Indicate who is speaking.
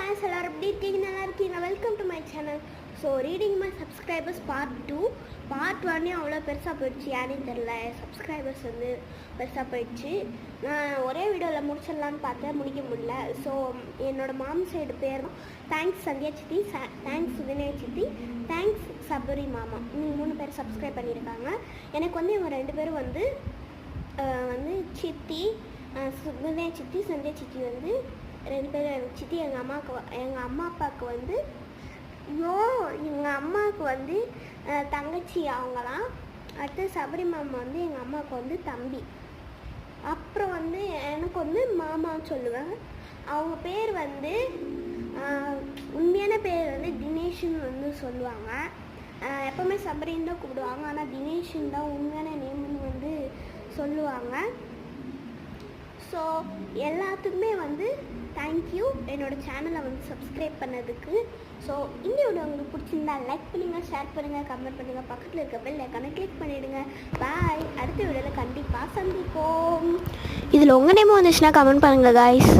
Speaker 1: guys, எல்லாரும் எப்படி இருக்கீங்க? நல்லா இருக்கீங்க? Welcome to my channel. So reading my subscribers part 2. Part 1 அவ்வளோ பெருசாக போயிடுச்சு, யாரும் தெரில. சப்ஸ்கிரைபர்ஸ் வந்து பெருசாக போயிடுச்சு. நான் ஒரே வீடியோவில் முடிச்சிடலான்னு பார்த்தேன், முடிக்க முடியல. ஸோ என்னோடய மாம் சைடு பேர் தேங்க்ஸ் சந்தியா சித்தி, தேங்க்ஸ் வினய சித்தி, தேங்க்ஸ் சபரி மாமா. இவங்க 3 பேர் சப்ஸ்கிரைப் பண்ணியிருக்காங்க. எனக்கு வந்து இவங்க 2 பேரும் வந்து சித்தி, வினய சித்தி, சந்தியா சித்தி வந்து 2 பேர் சித்தி. எங்கள் அம்மா அப்பாவுக்கு வந்து எங்கள் அம்மாவுக்கு வந்து தங்கச்சி அவங்களாம். அடுத்து சபரி மாமா வந்து எங்கள் அம்மாவுக்கு வந்து தம்பி. அப்புறம் வந்து எனக்கு வந்து மாமா சொல்லுவேன். அவங்க பேர் வந்து உண்மையான பேர் வந்து தினேஷ்னு வந்து சொல்லுவாங்க. எப்போவுமே சபரின்னு தான் கூப்பிடுவாங்க, ஆனால் தினேஷ்னு தான் உண்மையான நேம்னு வந்து சொல்லுவாங்க. ஸோ எல்லாத்துக்குமே வந்து தேங்க்யூ என்னோடய சேனலை வந்து சப்ஸ்கிரைப் பண்ணதுக்கு. ஸோ இந்த வீடியோ உங்களுக்கு பிடிச்சிருந்தா லைக் பண்ணுங்கள், ஷேர் பண்ணுங்கள், கமெண்ட் பண்ணுங்கள், பக்கத்தில் இருக்க பெல் ஐக்கானை கிளிக் பண்ணிவிடுங்க. பாய். அடுத்த வீடியோவில் கண்டிப்பாக சந்திப்போம். இதில் உங்கள் நேம் வந்துச்சுன்னா கமெண்ட் பண்ணுங்கள் காய்ஸ்.